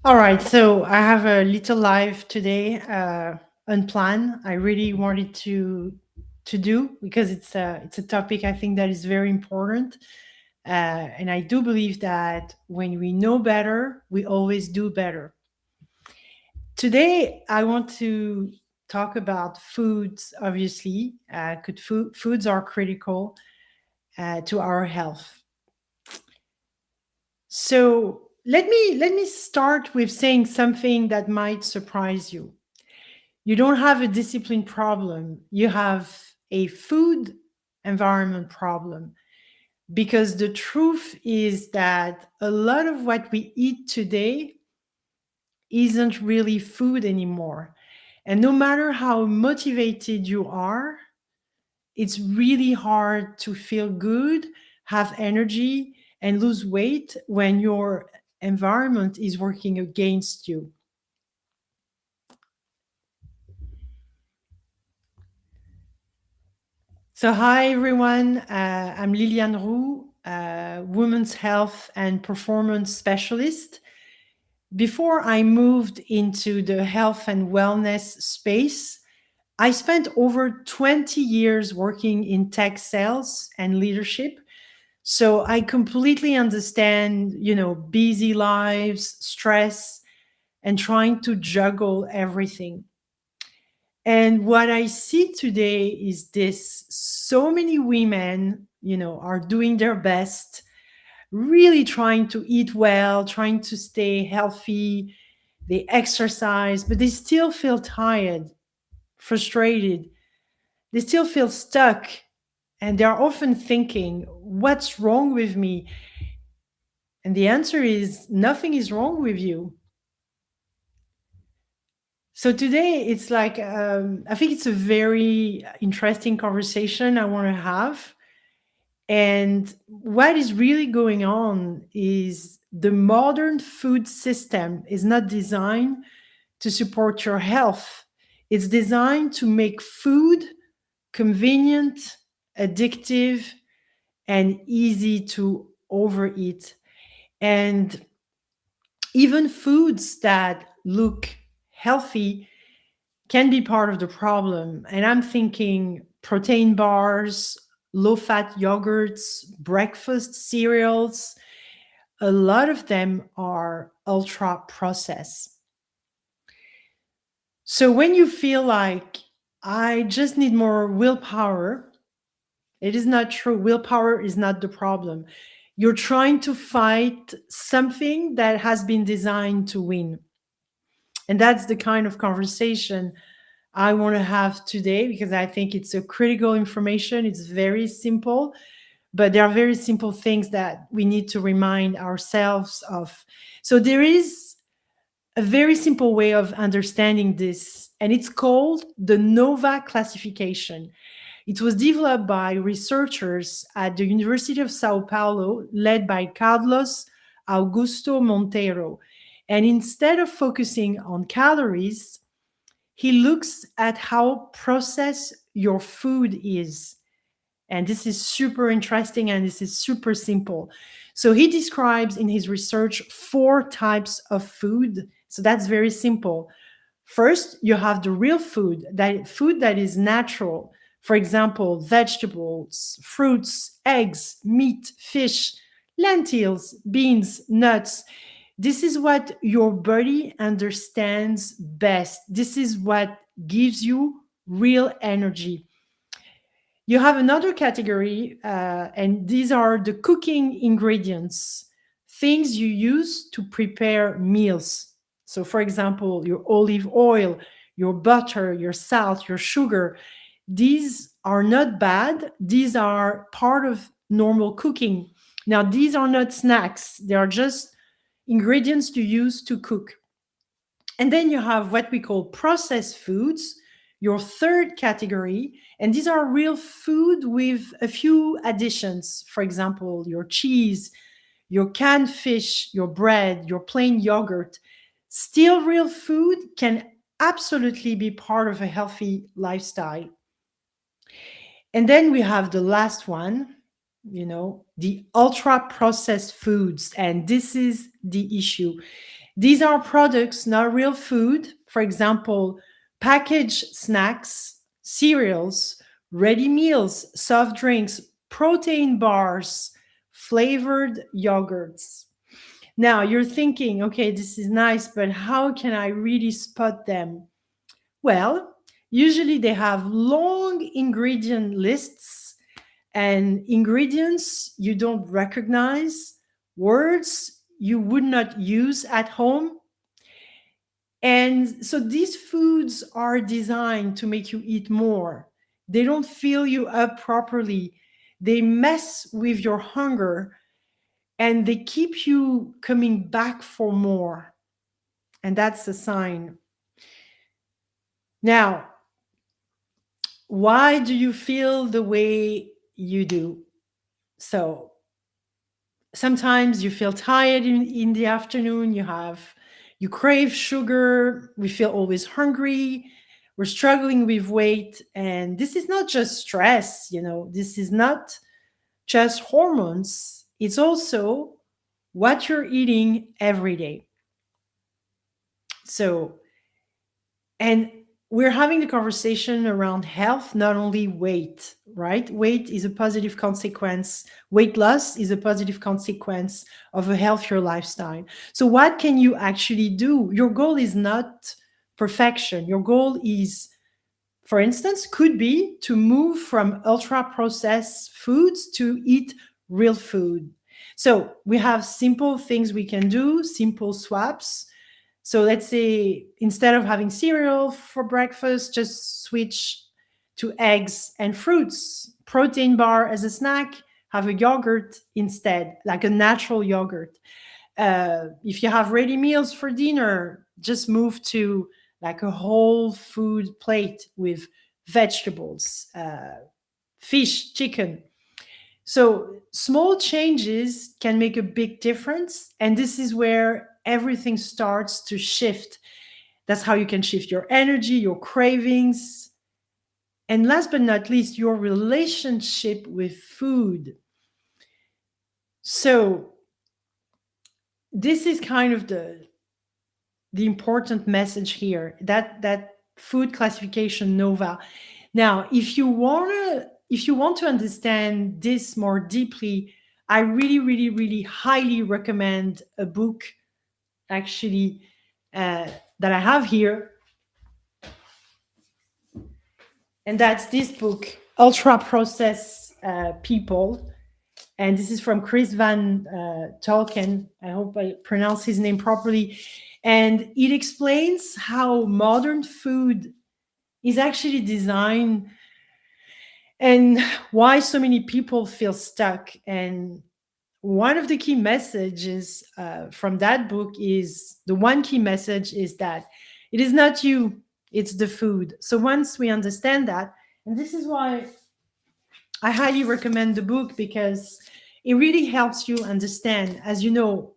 All right, so I have a little live today, unplanned. I really wanted to do because it's a topic I think that is very important, and I do believe that when we know better, we always do better. Today, I want to talk about foods. Obviously, could foods are critical to our health. So let me start with saying something that might surprise you. You don't have a discipline problem, you have a food environment problem. Because the truth is that a lot of what we eat today isn't really food anymore. And no matter how motivated you are, it's really hard to feel good, have energy, and lose weight when your environment is working against you. So, hi everyone. I'm Liliane Roux, women's health and performance specialist. Before I moved into the health and wellness space, I spent over 20 years working in tech sales and leadership. So I completely understand, busy lives, stress, and trying to juggle everything. And what I see today is this: so many women, are doing their best, really trying to eat well, trying to stay healthy. They exercise, but they still feel tired, frustrated. They still feel stuck. And they're often thinking, what's wrong with me? And the answer is nothing is wrong with you. So today it's like, I think it's a very interesting conversation I want to have. And what is really going on is the modern food system is not designed to support your health. It's designed to make food convenient, addictive, and easy to overeat. And even foods that look healthy can be part of the problem. And I'm thinking protein bars, low fat yogurts, breakfast cereals. A lot of them are ultra processed. So when you feel like I just need more willpower, it is not true. Willpower is not the problem. You're trying to fight something that has been designed to win. And that's the kind of conversation I want to have today because I think it's a critical information. It's very simple, but there are very simple things that we need to remind ourselves of. So there is a very simple way of understanding this, and it's called the NOVA classification. It was developed by researchers at the University of Sao Paulo, led by Carlos Augusto Monteiro. And instead of focusing on calories, he looks at how processed your food is. And this is super interesting and this is super simple. So he describes in his research four types of food. So that's very simple. First, you have the real food that is natural. For example, vegetables, fruits, eggs, meat, fish, lentils, beans, nuts. This is what your body understands best. This is what gives you real energy. You have another category, and these are the cooking ingredients, things you use to prepare meals. So, for example, your olive oil, your butter, your salt, your sugar. These are not bad. These are part of normal cooking. Now, these are not snacks, they are just ingredients to use to cook. And then you have what we call processed foods, your third category. And these are real food with a few additions. For example, your cheese, your canned fish, your bread, your plain yogurt. Still, real food can absolutely be part of a healthy lifestyle. And then we have the last one, the ultra processed foods. And this is the issue. These are products, not real food. For example, packaged snacks, cereals, ready meals, soft drinks, protein bars, flavored yogurts. Now you're thinking, okay, this is nice, but how can I really spot them? Well, usually they have long ingredient lists and ingredients you don't recognize, words you would not use at home. And so these foods are designed to make you eat more. They don't fill you up properly. They mess with your hunger and they keep you coming back for more. And that's a sign. Now, why do you feel the way you do? So sometimes you feel tired in the afternoon, you crave sugar, we feel always hungry, we're struggling with weight, and this is not just stress, this is not just hormones, it's also what you're eating every day. So, and we're having the conversation around health, not only weight, right? Weight is a positive consequence. Weight loss is a positive consequence of a healthier lifestyle. So, what can you actually do? Your goal is not perfection. Your goal is, for instance, could be to move from ultra processed foods to eat real food. So, we have simple things we can do, simple swaps. So let's say instead of having cereal for breakfast, just switch to eggs and fruits. Protein bar as a snack, have a yogurt instead, like a natural yogurt. If you have ready meals for dinner, just move to like a whole food plate with vegetables, fish, chicken. So small changes can make a big difference. And this is where everything starts to shift. That's how you can shift your energy, your cravings. And last but not least, your relationship with food. So this is kind of the important message here, that food classification nova. Now, if you want to understand this more deeply, I really, really, really highly recommend a book, actually, that I have here, and that's this book, Ultra Processed People, and this is from Chris Van Tulleken. I hope I pronounce his name properly, and it explains how modern food is actually designed and why so many people feel stuck. And one of the key messages from that book is, the one key message is that it is not you, it's the food. So once we understand that, and this is why I highly recommend the book, because it really helps you understand. As you know,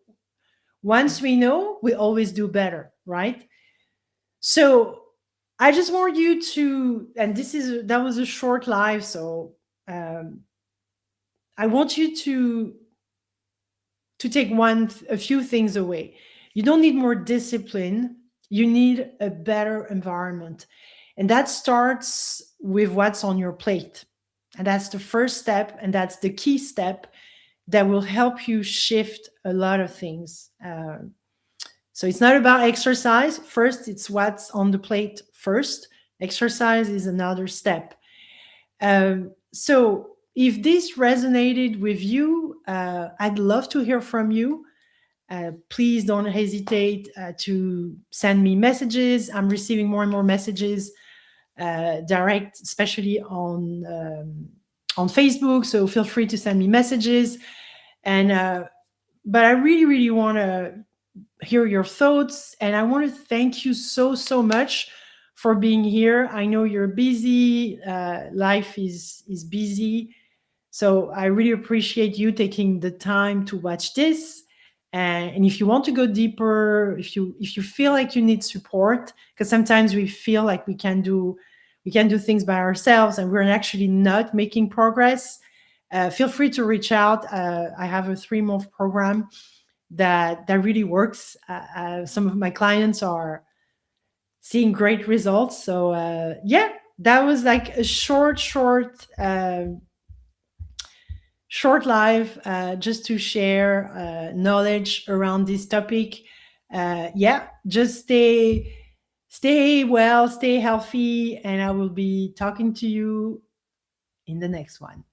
once we know, we always do better, right? So I just want you to, and that was a short live, so um, I want you to take a few things away. You don't need more discipline. You need a better environment. And that starts with what's on your plate. And that's the first step. And that's the key step that will help you shift a lot of things. So it's not about exercise. First, it's what's on the plate first. Exercise is another step. So if this resonated with you, I'd love to hear from you. Please don't hesitate to send me messages. I'm receiving more and more messages direct, especially on Facebook. So feel free to send me messages. And but I really, really want to hear your thoughts, and I want to thank you so much for being here. I know you're busy. Life is busy. So I really appreciate you taking the time to watch this. And if you want to go deeper, if you feel like you need support, because sometimes we feel like we can do things by ourselves and we're actually not making progress, feel free to reach out. I have a 3-month program that really works. Some of my clients are seeing great results. So yeah, that was like a short live, just to share knowledge around this topic. Yeah, just stay well, stay healthy, and I will be talking to you in the next one.